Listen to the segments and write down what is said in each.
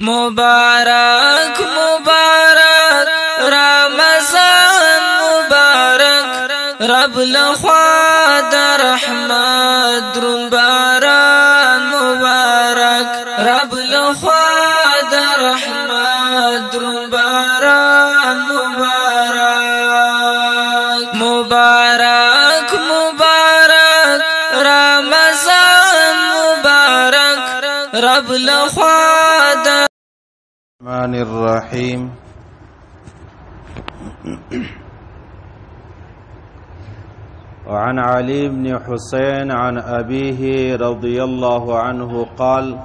مبارک مبارک رمضان مبارک رب لخوا در رحمت درون باران مبارک رب لخوا در رحمت درون باران مبارک مبارک مبارک رمضان مبارک رب لخوا الرحمن الرحيم وعن علي بن حسين عن أبيه رضي الله عنه قال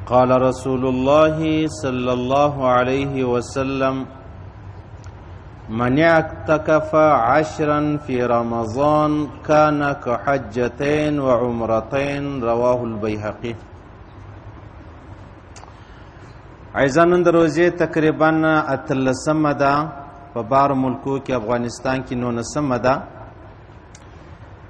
قال رسول الله صلى الله عليه وسلم من اعتكف عشرا في رمضان كان كحجتين وعمرتين رواه البيهقي. عزیزانو د روزې تقریبا 18 ده په بار ملکو کې افغانستان کې 19 ده.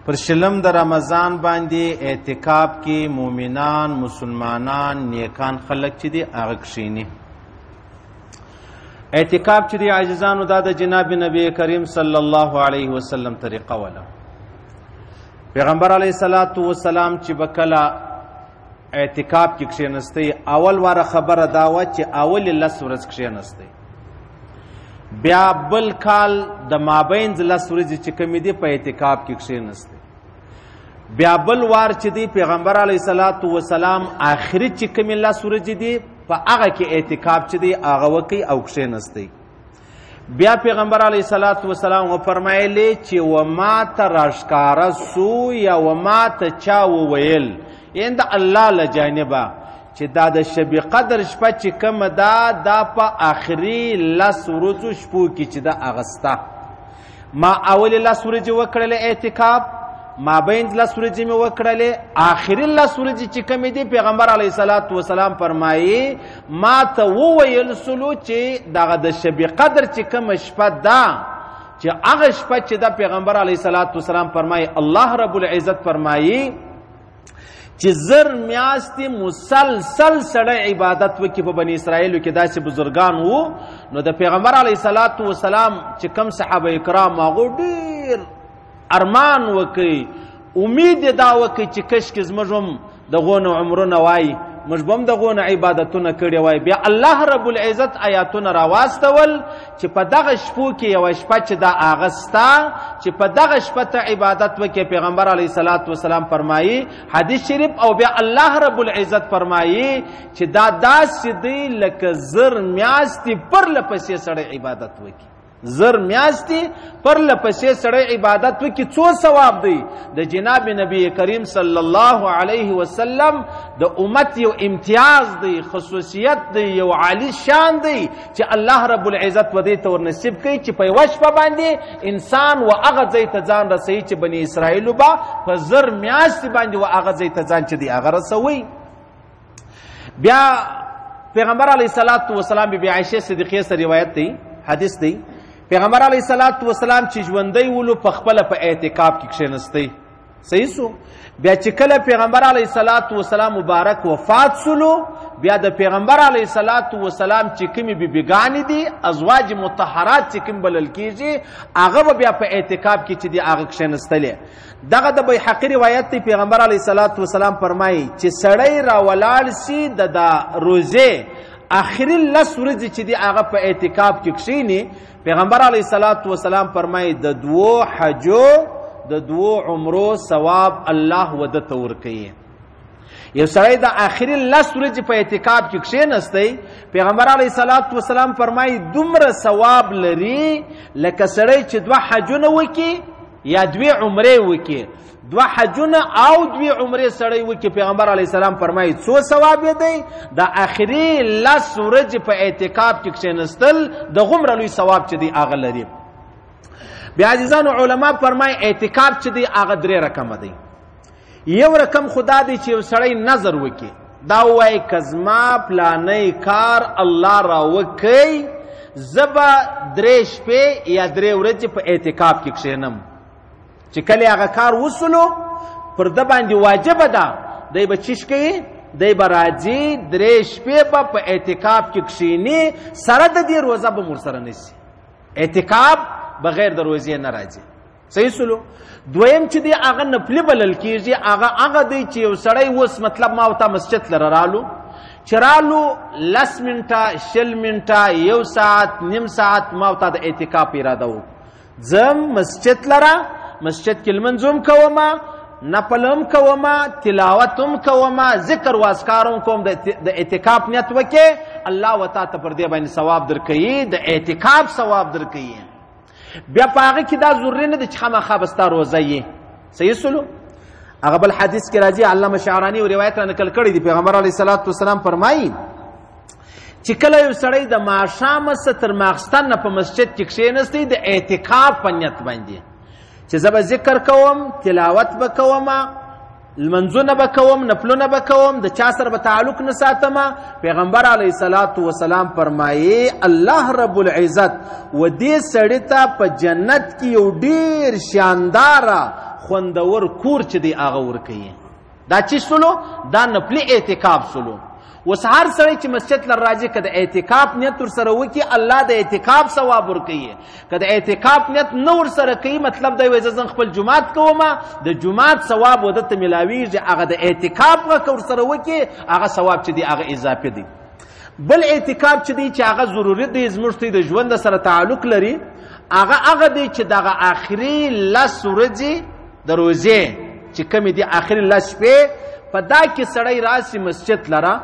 پر شلم د رمضان باندې اعتکاف کې مؤمنان مسلمانان نیکان خلک چې دي هغه کښیني. اعتکاف چې دي عزیزانو دا د جناب نبی کریم صلی الله علیه وسلم طریقه ولا. پیغمبر علیه الصلاۃ والسلام چې بکلا اعتکاف کې کښینستی اول واره خبره دا وه چې اول 10 ورځې کښینستی، بیا بل کال د مابین 10 ورځې چې کمې دي په اعتکاف کې کښینستی، بیا بل وار چې دی پیغمبر علیه الصلاۃ والسلام آخري چې کمې 10 ورځې دي په هغه کې اعتکاف چې دی هغه وکړي او کښینستی. بیا پیغمبر علیه الصلاۃ والسلام وفرمایلی چې وما ته راښکاره سو یا وما ته چا وویل این د الله له جانبه چې دا د شب قدر شپه چې کومه ده دا په آخري 10 ورځو شپو کې چې ده اغسته. ما اول 10 ورځې وکړلې اعتکاف، ما بین 10 ورځې مې وکړلې، آخري 10 ورځې چې کومې دي پیغمبر علیه الصلاۃ والسلام فرمایي ما ته وویل سلو چې دغه د شب قدر چې کومه شپه ده چې هغه شپه چې ده پیغمبر علیه الصلاۃ والسلام فرمایي الله رب العزت فرمایي چې زر میاشتې مسلسل سړی عبادت وکړي. په بني اسرائیلو کې داسې بزرګان وو، نو د پیغمبر علیه الصلاۃ والسلام چې کم صحابه کرام هغو ډېر ارمان وکړي، امید یې دا وکړي چې کشکې زموږ هم دغو نه عمرونه وای، موږ به هم دغو نه عبادتونه کړي وای. بیا الله رب العزت آیاتونه راواستول چې په دغه شپو کې یوه شپه چې دا هغه ستا چې په دغه شپه ته عبادت وکړي. پیغمبر علیه الصلاۃ والسلام فرمایي حدیث شریف، او بیا الله رب العزت فرمایي چې دا داسې دی لکه زر میاشتې پرله پسې سړی عبادت وکړي، زر میاشتې پرله پسې سړی عبادت وکړي. څو ثواب دی؟ د جناب نبی کریم صلی الله علیه وسلم د امت یو امتیاز دی، خصوصیت دی، یو عالی شان دی چې الله رب العزت ودې ته ورنصیب کوي چې په یوه شپه باندې انسان و هغه ځای ته ځان رسوي چې بني اسرائیلو به په زر میاشتې باندې و هغه ځای ته ځان چې دی هغه رسوي. بیا پیغمبر علیه الصلاۃ والسلام بی عایشه صدیقې سره روایت دی، حدیث دی، پیغمبر علیه الصلاۃ والسلام چې ژوندی ولو په خپله په اعتکاف کې کښېنستی. صحیح سو. بیا چې کله پیغمبر علیه الصلاۃ والسلام مبارک وفات سلو، بیا د پیغمبر علیه الصلاۃ والسلام چې کومې بیبیګانې دي ازواج مطهرات چې کوم بلل کېږي هغه به بیا په اعتکاف کې چې دي هغه کښېنستلې. دغه د بیهقي روایت دی، پیغمبر علیه الصلاۃ والسلام فرمایي چې سړی راولاړ سي د روزې آخري 10 ورځې چې دي هغه په اعتکاف کې کښېني. پیغمبر علیه الصلاۃ والسلام فرمایي د 2 حجو د 2 عمرو ثواب الله وده ته ورکوي. یو سړی د آخري 10 ورځې په اعتکاف کې کښېنستی، پیغمبر علیه الصلاۃ والسلام فرمایي دومره ثواب لري لکه سړی چې 2 حجونه وکړي یا 2 عمرې وکړي. 2 حجونه او 2 عمرې سړی وکړي. پیغمبر علیه السلام فرمایي څو ثواب یې دی؟ د آخري 10 ورځې په اعتکاف کې کښېنستل د غومره لوی ثواب چې دی هغه لري. بیا عزیزانو علما فرمایي اعتکاف چې دی هغه 3 رقمه دی. یو رقم خدا دی چې یو سړی نظر وکړي، دا ووایي که زما پلانی کار الله را وکړي زه به 3 شپې یا 3 ورځې په اعتکاف کې کښېنم. چې کله هغه کار وسلو پر ده باندې واجبه ده دی به چیش کوي دی به راځي 3 شپې به په اعتکاف کې کښېني سره د دې روزه به ورسره نیسي اعتکاف بغیر د روزې نه راځي صحیح سلو دویم چې دی هغه نفلي بلل کېږي هغه دی چې یو سړی اوس مطلب ما ورته مسجد لره رالو چې رالو 10 منټه 20 منټه 1 ساعت نیم ساعت ما ورته د اعتکاف اراده وکړه ځم مسجد لره مسجد کې لمونځ هم کومه نفل هم کومه تلاوت هم کومه ذکر واذکار هم کوم د اعتکاف نیت وکړې الله وتعالی ته پر دې باندې ثواب درکوي د اعتکاف ثواب درکوي بیا په هغه کې دا ضروري نه ده چې خامخا به ستا روزه یې صحیح سلو هغه بل حدیث کې راځي علامه شعراني او روایت را نقل کړی دی پیغمبر علیه الصلاة والسلام فرمایي چې کله یو سړی د ماښامه څخه تر ماخستن نه په مسجد کې کښېنستی د اعتکاف په نیت باندې چې زه به ذکر کوم تلاوت به کومه لمنځونه به کوم نفلونه به کوم د چا سره به تعلق نه ساتمه پیغمبر علیه الصلاة والسلام فرمایي الله رب العزت و دې سړي ته په جنت کې یو ډېر شانداره خوندور کور چې دی هغه ورکوي دا چې سلو دا نفلي اعتکاف سلو اوس هر سړی چې مسجد لر راځي که د اعتکاف نیت ورسره وکړي الله د اعتکاف ثواب ورکوي که د اعتکاف نیت نه ورسره کوي مطلب دی وایي زه ځم خپل جومات کومه د جومات ثواب و دته میلاویږي هغه د اعتکاف که ورسره وکړي هغه ثواب چې دی هغه اضافي دی بل اعتکاف چې دی چې هغه ضروري دی زموږ د ژوند سره تعلق لري هغه دی چې دغه آخري 10 ورځې د روزې چې کومې دي آخري 10 شپې په دا کې سړی راسي مسجد لره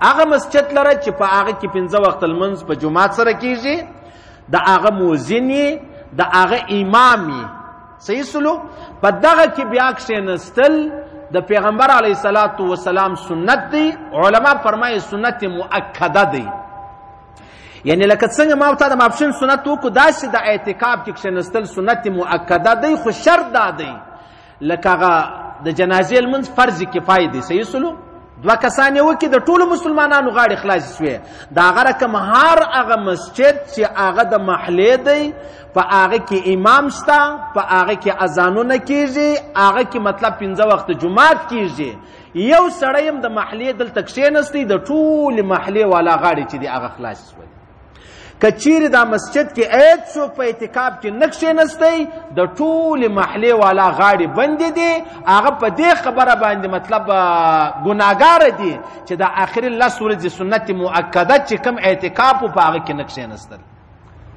هغه مسجد لره چې په هغه کې 15 وخت لمونځ په جماعت سره کیږي د هغه مؤذن یې د هغه امام یې صحیح سلو په دغه کې بیا کښېنستل د پیغمبر علیه الصلاة والسلام سنت دی علما فرمایي سنت مؤکده دی یعنی لکه څنګه ما ورته د ماپښین سنت وکړو داسې د اعتکاف کې کښېنستل سنت مؤکده دی خو شرط دا دی لکه هغه د جنازې لمونځ فرض کفایي دی صحیح سلو 2 کسان یې وکړي د ټولو مسلمانانو غاړې خلاصې شوې د هغه رقم هر هغه مسجد چې هغه د محلې دی په هغه کې امام شته په هغه کې اذانونه کېږي هغه کې مطلب 15 وخت جمعات کېږي یو سړی هم د محلې دلته کښېنستی د ټولې محلې والا غاړې چې دی هغه خلاصې شوې که چیرې دا مسجد کې هیڅ څوک په اعتکاف کې نه کښېنستی د ټولې محلې والا غاړې بندې دي هغه په دې خبره باندې مطلب ګناهګاره دي چې د آخري 10 ورځې سنت مؤکده چې کوم اعتکاف و په هغه کې نه کښېنستل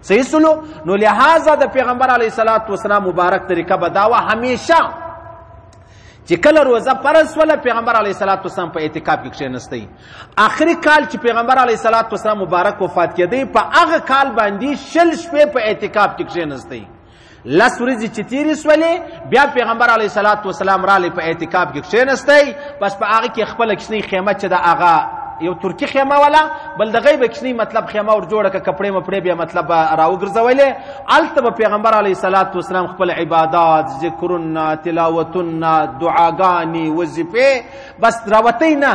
صحیح سلو نو لہذا د پیغمبر علیه الصلاة والسلام مبارک طریقه به دا وه همیشه چې کله روزه فرض شوله پیغمبر علیه الصلاة والسلام په اعتکاف کې کښېنستی آخري کال چې پیغمبر علیه الصلاة والسلام مبارک وفات کېدی په هغه کال باندې 20 شپې په اعتکاف کې کښېنستی 10 ورځې چې تېرې شولې بیا پیغمبر علیه الصلاة والسلام رالی په اعتکاف کې کښېنستی بس په هغه کې خپله کوچنۍ خیمه چې د هغه یو ترکی خیمه ولا بل دغه به کوچنۍ مطلب خیمه ور جوړه که کپړې مپړې بیا مطلب راوګرځولې هلته به پیغمبر علیه الصلاة والسلام خپل عبادات ذکرونه تلاوتونه دعاګانې وظیفې بس راوتی نه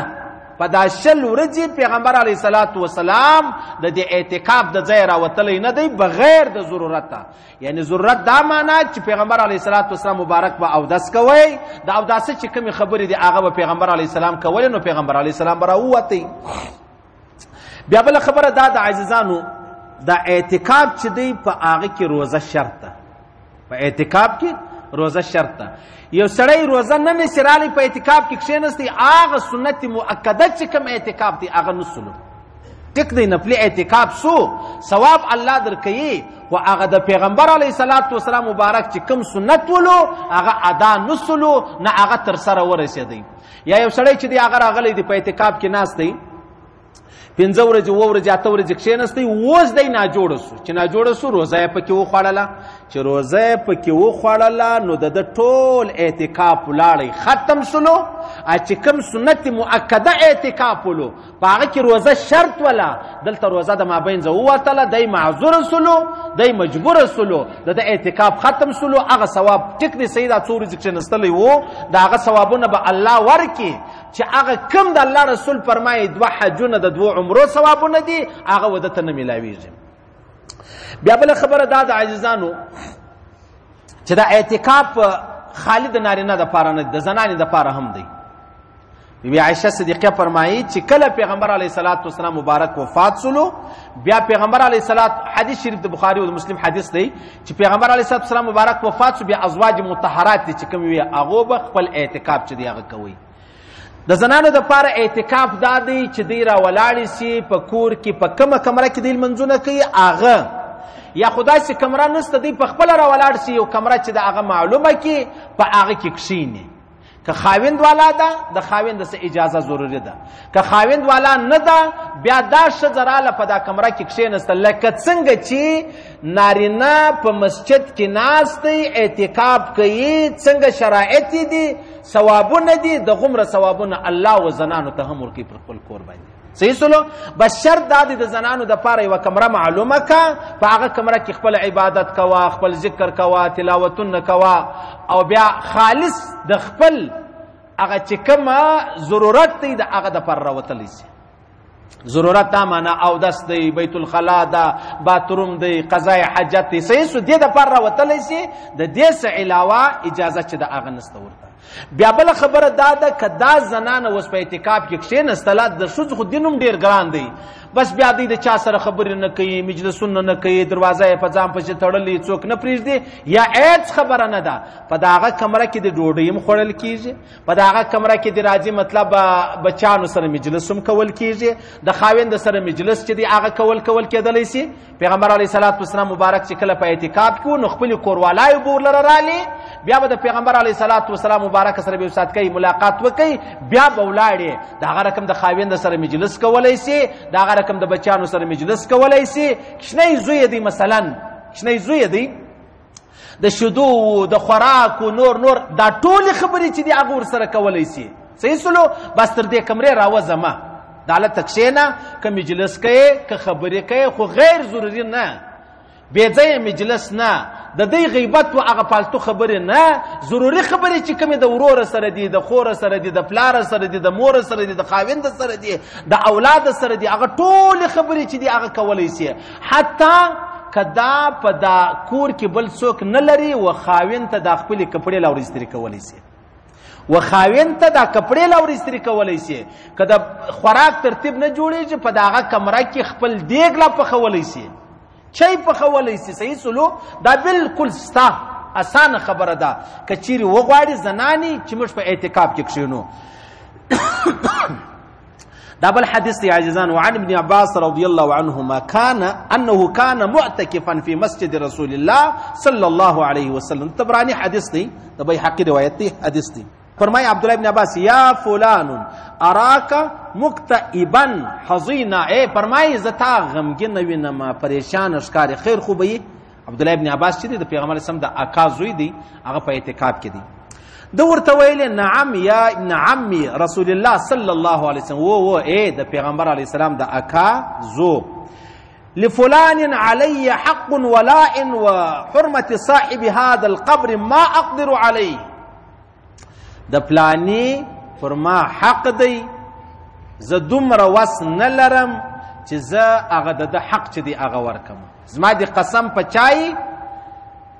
په دا 20 ورځې پیغمبر علیه الصلاة والسلام د دې اعتکاف د ځای راوتلی نه دی بغیر د ضرورته یعنی ضرورت دا معنا چې پیغمبر علیه الصلاة والسلام مبارک به اودس کوی د اوداسه چې کومې خبرې دي هغه به پیغمبر علیه السلام کولې نو پیغمبر علیه السلام به راووتی بیا بله خبره دا د عزیزانو د اعتکاف چې دی په هغه کې روزه شرط ده په اعتکاف کې روزه شرط ده یو سړی روزه نه نشي رالی په اعتکاف کې کښېنستی هغه سنت مؤکده چې کوم اعتکاف دی هغه نسلو ټیک دی نفلي اعتکاف سو ثواب الله درکوي خو هغه د پیغمبر علیه الصلاة والسلام مبارک چې کوم سنت ولو هغه ادا نسلو نه هغه تر سره ورسېدی یا یو سړی چې دی هغه راغلی دی په اعتکاف کې ناست دی 15 ورځې 7 ورځې 8 ورځې کښېنستی اوس دی ناجوړه سو چې ناجوړه سو روزه یې پکې وخوړله چې روزه یې پکې وخوړله نو د ټول اعتکاف ولاړی ختم سلو چې کوم سنت مؤکده اعتکاف ولو په هغه کې روزه شرط ولا دلته روزه د مابین زه ووتله دی معذور سلو دی مجبور سلو د اعتکاف ختم سلو هغه ثواب ټیک دی صحیح دا 2 ورځې کښېنستلی و د هغه ثوابونه به الله ورکړي چې هغه کوم د الله رسول فرمایي 2 حجونه د 2 عمرو ثوابونه دي هغه ودته نه میلاویږي بیا بله خبره دا د عزیزانو چې دا اعتکاف خالی د نارینه دپاره نه دی د زنانې دپاره هم دی بی عائشہ صدیقہ فرمایي چې کله پیغمبر علیه الصلاۃ والسلام مبارک وفات سولو بیا پیغمبر علیه الصلاۃ حدیث شریف د بخاری او مسلم حدیث دی چې پیغمبر علیه الصلاۃ والسلام مبارک وفات سو بیا ازواج مطهرات دي چې کوم وی هغه به خپل اعتکاف چې دی هغه کوي د زنانو د پاره اعتکاف دادی چې دی را ولاړی سي په کور کې په کومه کمره کې دی منځونه کوي هغه یا خدای سي کمره نسته دی په خپل را ولاړ سي او کمره چې د هغه معلومه کې په هغه کې کښینی که خاوند والا ده د خاوند سره اجازه ضروری ده که خاوند والا نه ده بیا دا شزراله په دا کمره کې کښینسته لکه څنګه چې نارینه په مسجد کې ناست دی اعتکاف کوي څنګه شرایط دي ثوابونه دي د غمره ثوابونه الله و زنانو ته هم ورکوي پر خپل کور باندې صحیح سلو بس شرط دا دی د زنانو د پاره یوه کمره معلومه کا په هغه کمره کې خپل عبادت کوه خپل ذکر کوه تلاوتونه کوه او بیا خالص د خپل هغه چې کومه ضرورت دی د هغه د پر راوتلی سي ضرورت دا معنا او دس دی بیت الخلا ده باتروم دی قضای حاجت دی صحیح سو دې د پر راوتلی سي د دې څه علاوه اجازه چې د هغه نسته ورته بیا بل خبره دا ده که دا زنانه اوس په اعتکاف کې کښېنستله د ښځو خو دین هم ډېر ګران دی بس بیا دوی د چا سره خبرې نه کوي مجلسونه نه کوي دروازه یې په ځان پسې تړلې څوک نه پرېږدي یا هېڅ خبره نه ده په د هغه کمره کې د ډوډۍ هم خوړل کېږي په د هغه کمره کې د راځي مطلب بچیانو سره مجلس هم کول کېږي د خاوند سره مجلس چې دی هغه کول کېدلی سي پیغمبر علیه الصلاۃ والسلام مبارک چې کله په اعتکاف کې و نو خپلې کوروالایو به ورلره رالې بیا به د پیغمبر علیه الصلاۃ والسلام مبارک سره به وسات کوي ملاقات وکړي بیا به ولاړې د هغه رقم د خاوند سره مجلس کولی سي د هغه رقم د بچیانو سره مجلس کولی سي کشنۍ زوی دی مثلا کشنۍ زوی دی د شیدو د خوراکو نور دا ټولې خبرې چې دی هغه ورسره کولی سي صحیح سلو بس تر دې کمرې راوځمه د هلته کښېنه که مجلس کوې که خبرې کوې خو غیر ضروري نه بېځایه مجلس نه د دې غیبت و هغه پالتو خبرې نه ضروري خبرې چې کومې د وروره سره دي د خوره سره دي د پلاره سره دي د مور سره دي د خاوند سره دي د اولاد سره دي هغه ټولې خبرې چې دي هغه کولی سي حتی که دا په دا کور کې بل څوک نه لري و خاوند ته دا خپلې کپړې لاور استري کولی سي و خاوند ته دا کپړې لاور استري کولی سي که د خوراک ترتیب نه جوړېږي په د هغه کمره کې خپل دیګ لا پخولی سي چای پخولی سي صحیح سلو دا بالکل ستا اسانه خبره ده که چیرې وغواړي زنانې چې موږ په اعتکاف کې کښېنو دا بل حدیث دی عزیزان وعن ابن عباس رضی الله عنهما انه كان معتكفا في مسجد رسول الله صلی الله علیه وسلم طبرانی حدیث دی د بیهقی روایت دی حدیث دی فرمای عبدالله ابن عباس یا فلان اراک مکتئبا حزینا فرمای زتا غمگین وینم پریشان ښکارې خیر خو به عبدالله ابن عباس چې دی د پیغمبر اسلام د اکا زوی دی هغه په اعتکاف کې دی د ورته ویل نعم یا ابن عمي رسول الله صلی الله علیه وسلم و د پیغمبر علیه السلام د اکا زو لفلان علی حق ولاء وحرمة صاحب هذا القبر ما اقدر عليه د پلانی پر ما حق دی زه دومره وس نه لرم چې زه هغه د حق چې دی هغه ورکم زما د قسم په چای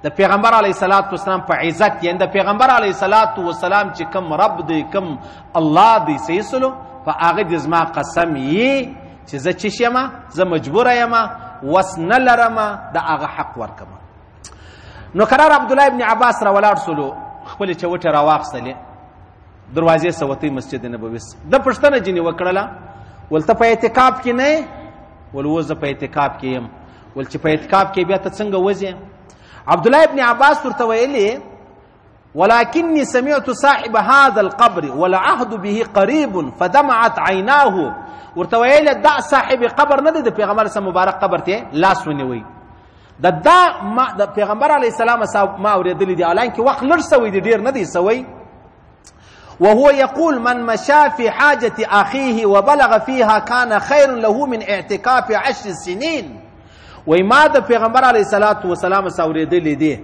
د پیغمبر علیه الصلاۃ والسلام په عزت یعنی د پیغمبر علیه الصلاۃ والسلام چې کوم رب دی کوم الله دی صحیح سلو په هغه د زما قسم یې چې زه چې شم زه مجبوره یم وس نه لرم د هغه حق ورکم نو قرار عبدالله ابن عباس را ولاړ سلو خپل چوټه را واخستلې دروازې سوتې مسجد نبوي د پښتنه جنې وکړله ولته په اعتکاف کې نه ول وزه په اعتکاف کې يم ول چې په اعتکاف کې بیا ته څنګه وځې عبدالله ابن عباس ورته ویلي ولكني سمعت صاحب هذا القبر والعهد به قريب فدمعت عيناه ورته ویل دا صاحب قبر نه د پیغمبر سره مبارک قبر ته لاس ونیوي د پیغمبر علیه السلام ما اوریدلی دی الان کې وخت لږ سوی دی ډیر نه دی سوی وهو يقول من مشى في حاجة أخيه وبلغ فيها كان خير له من اعتكاف 10 سنين وما د پیغمبر علیه الصلاۃ والسلام اوریدلی دی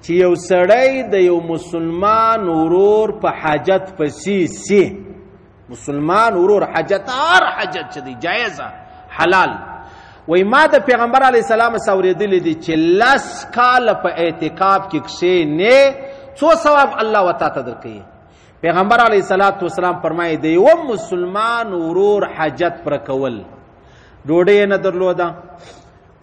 چې یو سړی د یو مسلمان ورور په حاجت پسې سي مسلمان ورور حاجت هر حاجت چې دی جایزه حلال وای ما د پیغمبر علیه السلام اوریدلی دی چې لاس کال په اعتکاف کې کښېنې څو ثواب الله وتعالى درکوي پیغمبر علیه الصلاة والسلام فرمایي د یو مسلمان ورور حاجت پر کول، ډوډۍ نه درلوده،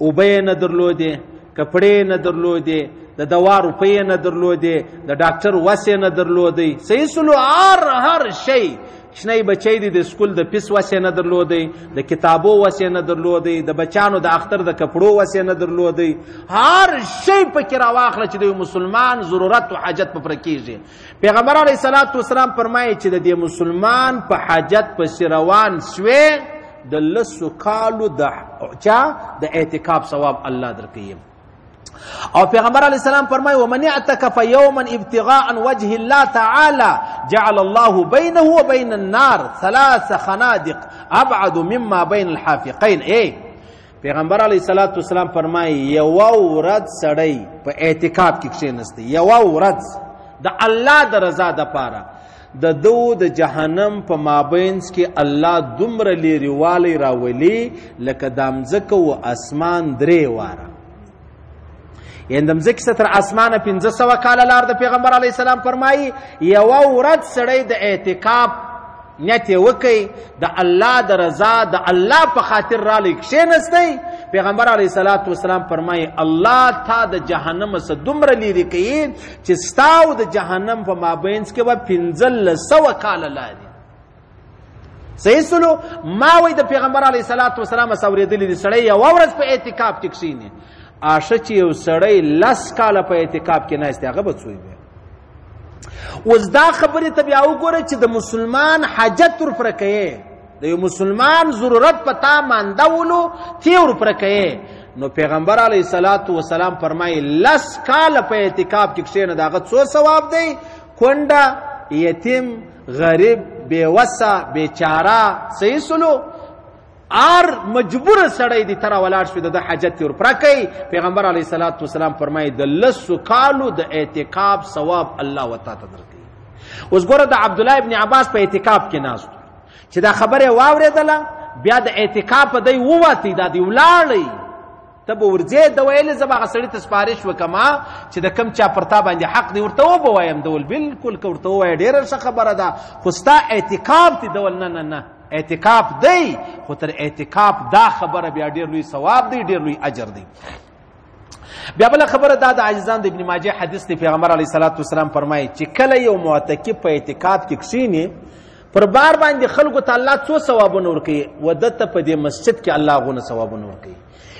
اوبه نه درلودې، کپړې نه درلودې، د دوا روپۍ نه درلودې، د ډاکټر وس نه درلودې، صحیح سلو هر شی، شنی بچی دی د سکول د پیس وس نه درلودې، د کتابو وس نه درلودې، د بچانو د اختر د کپړو وس نه درلودې، هر شی پکې راواخله چې د مسلمان ضرورت او حاجت په کېږي. پیغمبر علیه الصلاة والسلام فرمایي چې د دې مسلمان په حاجت پسې روان شوې د لسو کالو د اعتکاف ثواب الله درکوي. او پیغمبر علیه السلام فرمایي ومن اعتکف یوما ابتغاء وجه الله تعالی جعل الله بینه وبین النار 3 خنادق ابعد مما بین الحافقین. پیغمبر علیه الصلاة والسلام فرمایي یوه ورځ سړی په اعتکاف کې کښېنستی، یوه ورځ د الله د رضا دپاره، د دو د جهنم په مابینځ کې الله دومره لیرېوالی راولي لکه د مځکه و اسمان 3 واره. یعنې د مځکې څخه تر اسمانه 500 کاله لار د پیغمبر علیه السلام فرمایي یوه ورځ سړی د اعتکاف نیت یې وکړي، د الله د رضا د الله په خاطر رالی کښېنستی، پیغمبر علیه الصلاة والسلام فرمایي الله تا د جهنم څخه دومره لیرې کوي چې ستا او د جهنم په مابینځ کې به 1500 کاله لارې. صحیح سلو ما وایي د پیغمبر علیه الصلاة والسلام اورېدلي دي سړی یوه ورځ په اعتکاف کې کښېني، آشه چې یو سړی 10 کاله په اعتکاف کې ناست هغه به څوی وي. اوس دا خبرې ته بیا وګوره چې د مسلمان حاجت ورپوره کوې، د یو مسلمان ضرورت په تا ماندولو تی ورپوره کوې، نو پیغمبر علیه الصلاة والسلام فرمایي 10 کاله په اعتکاف کې کښېنه د هغه څو ثواب دی؟ کونډه، یتیم، غریب، بېوسه، بیچاره، صحیح سلو مجبور سړی دی تر ولاړ شوی د حاجت ورپوره کوي. پیغمبر علیه الصلاة والسلام فرمایي د 10 کالو د اعتکاف ثواب الله وتا ته درکوي. اوس ګوره د عبدالله ابن عباس په اعتکاف کې ناست چې دا خبره واورېدله، بیا د اعتکاف دی ووتی، دا دی ولاړی، ته به ورځې د ویلې زه به هغه سړي ته سپارش وکړم چې د کوم چا پر تا باندې حق دی ورته وبوایم دول، بلکل که ورته ووایه ډېره ښه خبره ده، خو ستا اعتکاف دی دول نه نه نه اعتکاف دی، خو تر اعتکاف دا خبره بیا ډېر لوی ثواب دی، ډېر لوی اجر دی. بیا بله خبره دا د عاجزان د ابن ماجه حدیث دی، پیغمبر علیه الصلاة والسلام فرمایي چې کله یو معتکف په اعتکاف کې کښېني پر بار باندې خلکو ته الله څو ثوابونه ورکوي، و ده ته په دې مسجد کې الله هغونه ثوابونه ورکوي.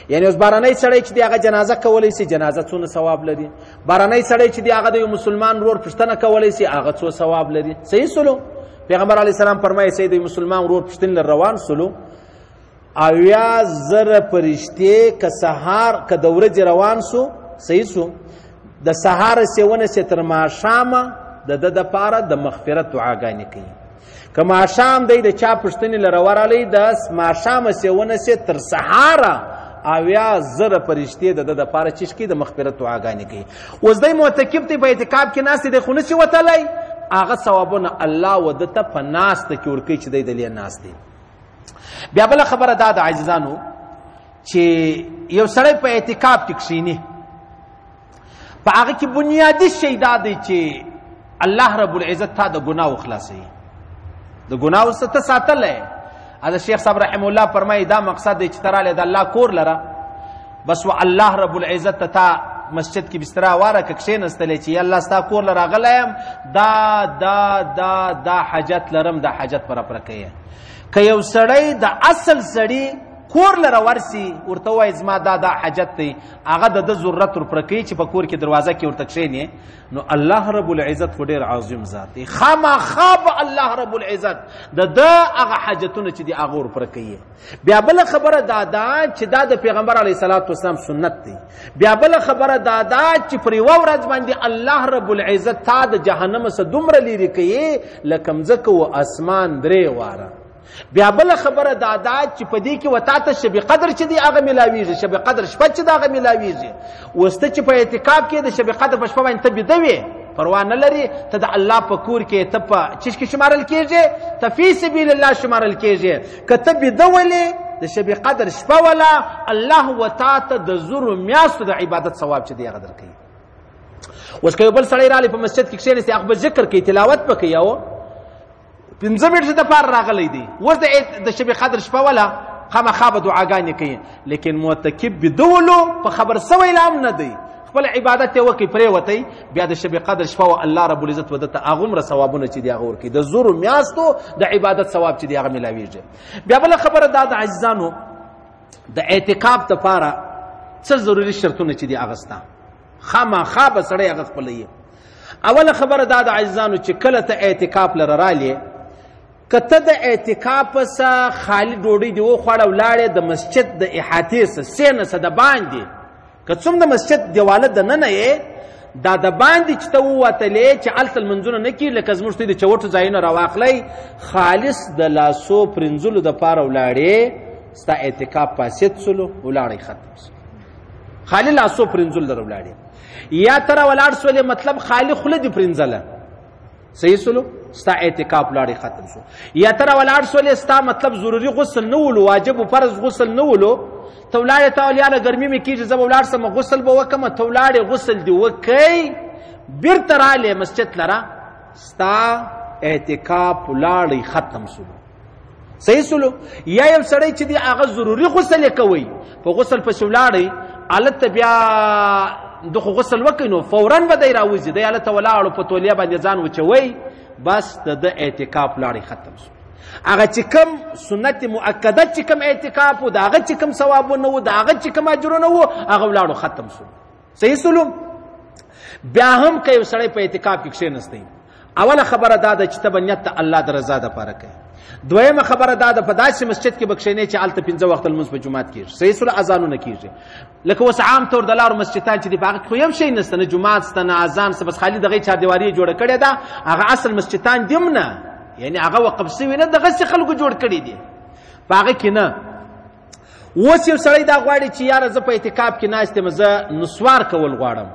یعنې اوس بارنی سړی چې دی هغه جنازه کولی سي، جنازه څونه ثواب لري، بارنی سړی چې دی هغه د یو مسلمان ورور پوښتنه کولی سي، هغه څو ثواب لري. صحیح سلو پیغمبر علیه السلام فرمایي سید مسلمان ورور پوښتنې لر روان سلو 80,000 فرشتې که سهار که د ورځې روان سو، صحیح سو د سهار سیونه سي تر ماښامه د ده دپاره د مغفرت دعاګانې کوي. که ماښام دی د چا پوښتنې لره ورغلی د ماښامه سیونه سي تر سهاره 80,000 فرشتې د ده دپاره چیش کوي د مغفرت دعاګانې کوي. اوس دی معتکف دی په اعتکاف کې ناست دی خو نسي وتلی، هغه ثوابونه الله و ده ته په ناسته کې ورکوي چې دی دلې ناست دی. بیا بله خبره دا د عاجزانو چې یو سړی په اعتکاف کې کښېني، په هغه کې بنیادي شی دا دی چې الله رب العزت تا د ګناو خلاصوي، د ګناو څخه ته ساتلی. حضرت شیخ صاحب رحم الله فرمایي دا مقصد دی چې ته رالی د الله کور لره بس و الله رب العزت ته تا مسجد کې بستره واره که کښېنستلی چې یا الله ستا کور له راغلی یم دا دا دا دا حاجت لرم، دا حاجت به راپوره کوي. که یو سړی د اصل سړي کور لره ورسي ورته ووایي زما دا دا حاجت دی، هغه د ده ضرورت ورپوره کوي چې په کور کې دروازه کې ورته کښېني، نو الله رب العزت خو ډېر عظیم ذات دی، خامخا به الله رب العزت د ده هغه حاجتونه چې دي هغه ورپوره کوي. بیا بله خبره دا ده چې دا د پیغمبر علیه الصلاة والسلام سنت دی. بیا بله خبره دا ده چې پر یوه ورځ باندې الله رب العزت تا د جهنم څخه دومره لیرې کوي لکه مځکه و اسمان 3 واره. بیا بله خبره دا ده چې په دې کې وتا ته شب قدر چې دی هغه میلاویږي، شب قدر شپه چې د هغه میلاویږي. اوس ته چې په اعتکاف کې د شب قدر په شپه باندې ته بیده وې پروا نه لري، ته د الله په کور کې ته په چیش کې شمارل کېږي، ته فی سبیل الله شمارل کېږي. که ته بیده ولې د شب قدر شپه ولا الله وتا ته د 1000 میاشتو د عبادت ثواب چې دی هغه درکوي. اوس که یو بل سړی رالی په مسجد کې کښېنستی هغه به ذکر کوي تلاوت به کوي او 15 منټه دپاره راغلی دی اوس د شب قدر شپه وله خامخا به دعاګانې کوي لیکن معتکب بدولو په خبر سوی لا هم نه دی خپل عبادت یې وکړي پرېوتی بیا د شب قدر شپه و الله رب العزت به درته هغومره ثوابونه چې دي هغه ورکوي د زرو میاشتو د عبادت ثواب چې دی هغه میلاویږي. بیا بله خبره دا د عزیزانو د اعتکاف دپاره څه ضروري شرطونه چې دي هغه شته خامخا به سړی هغه خپلوي. اوله خبره دا د عزیزانو چې کله ته اعتکاف لره رالې که ته د اعتکاف څه خالي ډوډۍ دې وخوړه ولاړې د مسجد د احاطې څه سینه څه د باندې که څوم د مسجد دیواله دننه یې دا د باندې چې ته ووتلې چې هلته لمنځونه نه کېږي لکه زموږ د چوټو ځایونه راواخلی خالص د لاسو پرنځلو دپاره ولاړې ستا اعتکاف فاسد سلو ولاړی ختم سو خالی لاسو پرنځل در ولاړې یا ته راولاړ سولې مطلب خالی خوله دې پرنځله صحیح سلو ستا اعتکاف ولاړی ختم سو یا ته راولاړ سولې ستا مطلب ضروري غسل نه ولو واجب و فرض غسل نه ولو ته ولاړې ته ولیاله ګرمي مې کېږي زه به ولاړ سم غسل به وکړم ته ولاړې غسل دې وکئ بیرته رالې مسجد لره ستا اعتکاف ولاړی ختم سلو صحیح سلو. یا یو سړی چې دی هغه ضروري غسل یې کوئ په غسل پسې ولاړی هلته بیا د خو غسل وکړي نو فورا به دی راوځي دی هلته ولاړو په تولیه باندې ځان وچوئ بس د ده اعتکاف ولاړی ختم سو. هغه چې کوم سنت مؤکده چې کوم اعتکاف و د هغه چې کوم ثوابونه و د هغه چې کوم اجرونه و هغه ولاړو ختم سو صحیح سلو. بیا هم که یو سړی په اعتکاف کې کښېنستی اوله خبره دا ده چې ته به نیت د الله د رضا دپاره کوي. دویمه خبره دا ده په داسې مسجد کې به کښېنې چې هلته 15 وخته لمونځ په جومات کېږي صحیح سلو اذانونه کېږي لکه اوس عام طور د لارو مسجدان چې دي په هغه کې خو یو شی نشته نه جومات شته نه اذان شته بس خالي دغې چاردیواري یې جوړه کړې ده هغه اصل مسجدان دي هم نه یعنی هغه وقف شوي نه دغسې خلکو جوړ کړي دي په هغه کې نه. اوس یو سړی دا غواړي چې یاره زه په اعتکاف کې ناست یم زه نسوار کول غواړم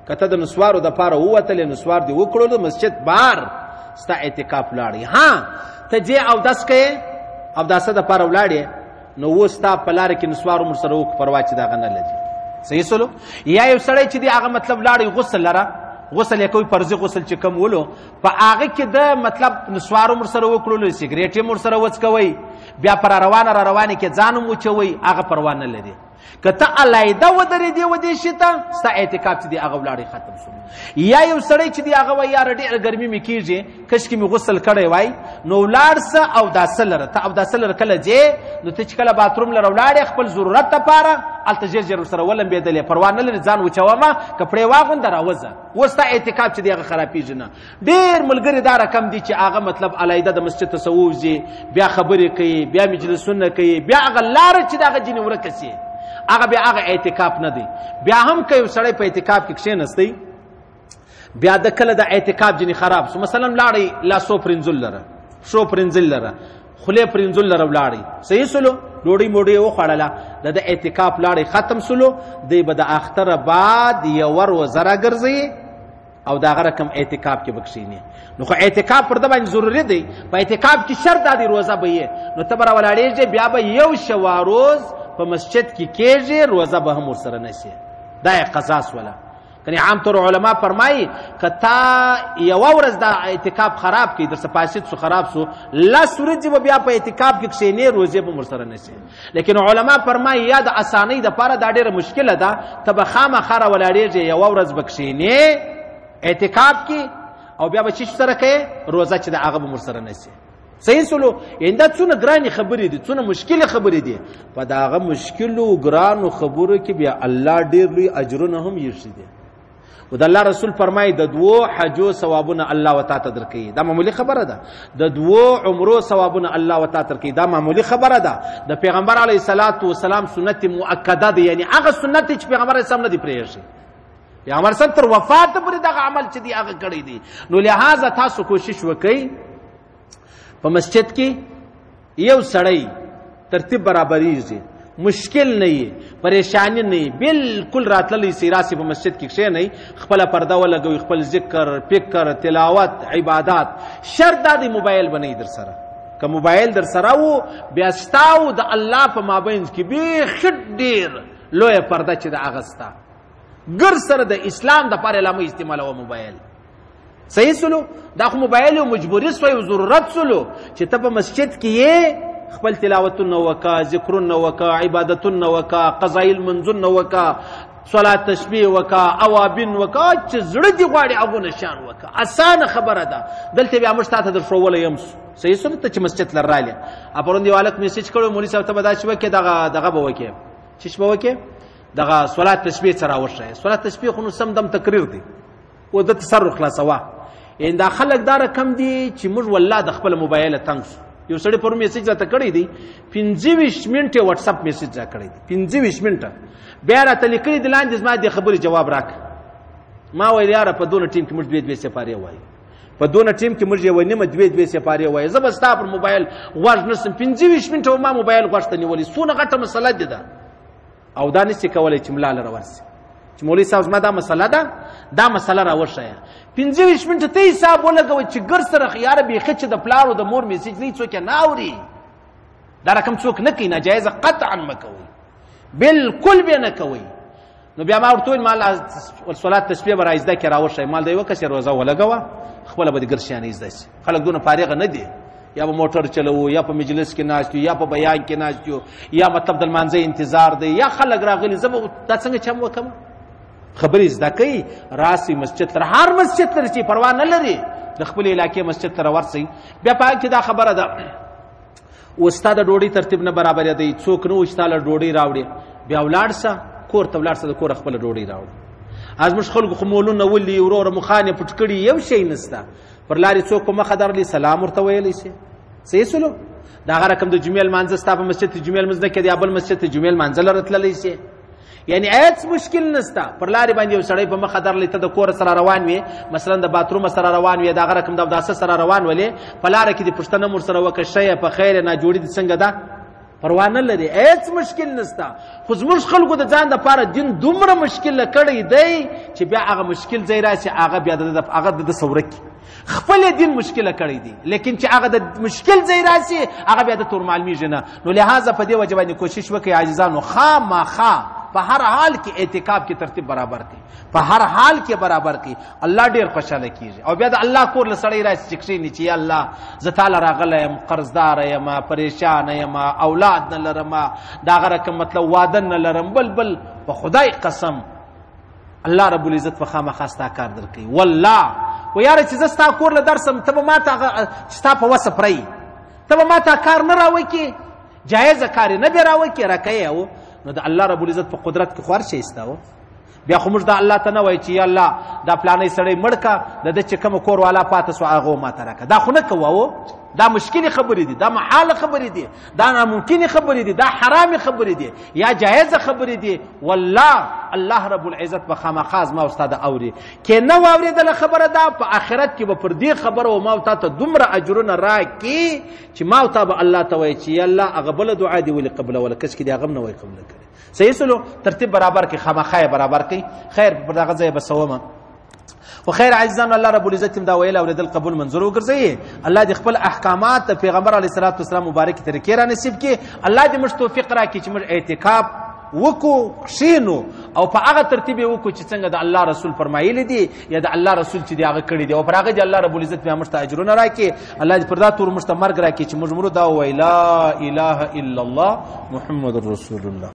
که ته د نسوارو دپاره ووتلې نسوار دې وکړلو مسجد بار ستا اعتکاف ولاړی ها ته ځې اودس کوې اوداسه دپاره ولاړې نو اوس ستا په لاره کې نسوار عمر سره وکړو پروا چې د هغه نه لګي صحیح سلو. یا یو سړی چې دی هغه مطلب ولاړی غسل لره غسل یې کوي فرضي غسل چې کوم ولو په هغه کې د مطلب نسوار عمر سره وکړلو سګریټ یې مر سره وڅکوئ بیا پر روانه کې ځان هم وچوئ هغه پروا نه لري. که ته علیحده ودرېدې و دې شي ته ستا اعتکاف چې دی هغه ولاړی ختم شو. یا یو سړی چې دی هغه وایي یاره ډېره ګرمي مې کېږي کشکې مې غسل کړی وای نو ولاړ سه اوداسه لره ته اوداسه لره کله ځې نو ته چې کله باتروم لره ولاړې خپل ضرورت دپاره هلته ژر ژر ورسره ولمبېدلې پروا نه لري ځان وچومه کپړې واغونده راوځه اوس ستا اعتکاف چې دی هغه خرابېږي نه. ډېر ملګري دا رقم دي چې هغه مطلب علیحده د مسجد ته ووځي بیا خبرې کوي بیا مجلسونه کوي بیا هغه لاره چې د هغه ځینې ورکه سي هغه بیا هغه اعتکاف نه دی. بیا هم که یو سړی په اعتکاف کې کښېنستی بیا د کله د اعتکاف ځینې خراب سو مثلا ولاړی لاسو پرنځل لره شو پرنځل لره خولې پرنځل لره ولاړی صحیح سلو ډوډۍ موډۍ وخوړله د اعتکاف ولاړی ختم سلو دی به د اختره بعد یو روزه راګرځي او د هغه رقم اعتکاف کې به کښېني نو خو اعتکاف پر ده باندې ضروري دی په اعتکاف کې شرط دا دی روزه به یې نو ته به راولاړېږې بیا به یو شوا روز په مسجد کې کېږي روزه به هم ورسره نشي دا یې قضا سوله. کنی عام طور علما فرمایي که تا یوه ورځ دا اعتکاف خراب کړي درڅه فاسد سو خراب سو لس ورځې به بیا په اعتکاف کې کښېنې روزې به هم ورسره نشي. لیکن علما فرمایي یا د اسانۍ دپاره دا ډېره مشکله ده ته به خامخا راولاړېږې یوه ورځ به کښېنې اعتکاف کې او بیا به چی سره کوې روزه چې د هغه به هم ورسره نشي صحیح سلو. یعنې دا څونه ګرانې خبرې دي څونه مشکلې خبرې دي په د هغه مشکلو ګرانو خبرو کې بیا الله ډېر لوی اجرونه هم ایښي دي و د الله رسول فرمایي د 2 حجو ثوابونه الله وتا ته درکوي دا معمولي خبره ده د 2 عمرو ثوابونه الله وتا ته درکوي دا معمولي خبره ده. د پیغمبر علیه الصلاة والسلام سنت مؤکده ده یعنی هغه سنت چې پیغمبر علیه السلام نه دی پرېږدي پیغمبر صاحب تر وفات پورې دغه عمل چې دی هغه کړی دی. نو لہذا تاسو کوشش وکئ په مسجد کې یو سړی ترتیب برابریږي مشکل نه وي پریشانی نه وي بالکل راتللی سي راسي په مسجد کې کښېنئ خپله پرده ولګوئ خپل ذکر فکر تلاوت عبادات شرط دا دی موبایل به نه وي در سره که موبایل در سره و بیا ستا و د الله په مابین کې بیخي ډېر لویه پرده چې د هغه ستا ګر سره د اسلام د پاره لامه استعمالوه موبایل. صحیح سلو دا خو موبایل یو مجبوري سوی او ضرورت سلو چې ته په مسجد کې یې خپل تلاوتونه وکا، ذکرونه وکا، عبادتونه وکا، قضایي المنځونه وکا، صلات تسبیح وکا، اوابین وکا، چې زړه دې غواړي هغه نشان وکا. اسانه خبره ده. دلته بیا موږ تاسو درښوول یم. صحیح سلو ته چې مسجد لر رااله اپرون دی والک میسج کړو مولوی صاحب ته به دا چې وکي دغه به وکي چې به وکي دغه صلات تسبیح سره وشه. صلات تسبیح خو نو سم دم تقریر دی او د تصرف خلاصوا. ان دا خلک دا رقم دي چې موږ والله د خپل موبایل تنګ یو سړی پر میسج راته کړی دی 25 منټه واتس اپ میسج را کړی دی 25 منټه بیا راته لیکلی دی لاندې زما د خبرې جواب راک. ما ویل یاره په دونه ټیم کې موږ دوی سپاره وایي، په دونه ټیم کې موږ یو نیمه دوی سپاره وایي. زه به ستا پر موبایل غوږ نسم 25 منټه ما موبایل غوږ ته نیولې. سونه غټه مسله ده او دا نشي کولای چې ملاله راورسي چې مولوی صاحب زما دا مسله ده، دا مسله راوښیه. 25 منټه ته حساب ولګوي چې ګر سره خيار به خچ د پلارو د مور میسج نه څوک نه اوري. دا رقم څوک نه کوي، ناجایز قطعا مکوي، بالکل به نه کوي. نو بیا ما ورته مال صلات تسبیح برای زده کې راوښی مال دی وکړه روزه ولګوا خپل به ګرشيانه زده شي. خلک دونه فارغ نه دي، یا په موټر چلو، یا په مجلس کې ناشتو، یا په بیان کې ناشتو، یا مطلب د منځي انتظار دی، یا خلک راغلي زما دا څنګه چم وکم خبرې زده کوي. راسي مسجد تر هر مسجد تر چې پروا نه لري د خپل علاقې مسجد تر ورسي. بیا پای کې دا خبره ده استاد ډوډۍ ترتیب نه برابر دی، څوک نو استاد ډوډۍ راوړي بیا ولاړ سه کور ته ولاړ سه د کور خپل ډوډۍ راوړي. از مش خلکو خمولونه ولي ورور مخانه پټ کړي یو شی نسته پر لاري څوک په مخ درلي سلام ورته ویلی شي. صحیح سلو دا هغه رقم د جمعې منځ ستا په مسجد ته جمعې منځ نه کې دی ابل مسجد ته جمعې منځ لرتللی شي. یعنی هیڅ مشکل نسته پر لاري باندې یو سړی په مخ درلي ته د کور سره روان وي، مثلا د باتروم سره روان وي، دا هغه رقم د داسه سره روان ولې په لار کې د پښتنه مور سره وکړ شی په خیر نه جوړې د څنګه ده پروا نه لري، هیڅ مشکل نسته. خو زموږ خلکو د ځان لپاره دین دومره مشکل کړی دی چې بیا هغه مشکل ځای راشي هغه بیا د ثورک خپل دین مشکل کړی دی، لیکن چې هغه د مشکل ځای راشي هغه بیا د تور معلومیږي نه. نو لہذا په دې وجه باندې کوشش وکړئ عاجزانو خامخا په هر حال کې اعتکاف کې ترتیب برابر کړي، په هر حال کې برابر کړي. الله ډیر خوشاله کیږي. او بیا د الله کور له سړی راشي چې کښیني چې یا الله زه تعالی راغلی یم، قرضدار یم، پریشان یم، اولاد نه لرم، دا هغه رقم مطلب واده نه لرم، بل په خدای قسم الله رب العزت په خامخا ستا کار درکوي. والله و یاره چې زه ستا کور له درسم ته به ما ته ستا په وسه پرئ، ته به ما ته کار نه راوکړي، جایزه کار یې نه بې راوکړي راکوې و. نو د الله رب العزت په قدرت کې خو هر شی شته و. بیا خو موږ د الله ته نه وایو چې یا الله دا پلانی سړی مړ که د ده چې کوم کور والا پاته سو هغه ما ته راکړه. دا خو نه کوو، دا مشکلې خبرې دي، دا محاله خبرې دي، دا ناممکنې خبرې دي، دا حرامې خبرې دي یا جایزه خبرې دي. والله الله رب العزت به خامخا زما او ستا د اوري کې نه واورېدله خبره ده په آخرت کې به پر دې خبره و ما او تا ته دومره اجرونه راکړي چې ما او تا به الله ته وایي چې یا الله هغه بله دعا دې ولې قبلوله کس کې دې هغه هم نه وایي قبله کړي. صحیح سلو ترتیب برابر کړي، خامخا یې برابر کړي. خیر پر دغه ځای به سومه خو خیر عزیزان الله رب العزت دا ویل اوریدل قبول منظور وګرځي. الله دې خپل احکامات پیغمبر علیه الصلاه والسلام مبارک طریقې را نصیب کړي. الله دې موږ توفیق راکړي چې موږ اعتکاف وکړو کښینو او په هغه ترتیب یې وکړو چې څنګه د الله رسول فرمایلی دي یا د الله رسول چې دی هغه کړي دي او پر هغه دې الله رب العزت بیا موږ ته اجرونه راکړي. الله دې پر دا تور موږ ته مرګ راکړي چې موږ مرو دا ووایو لا اله الا الله محمد رسول الله.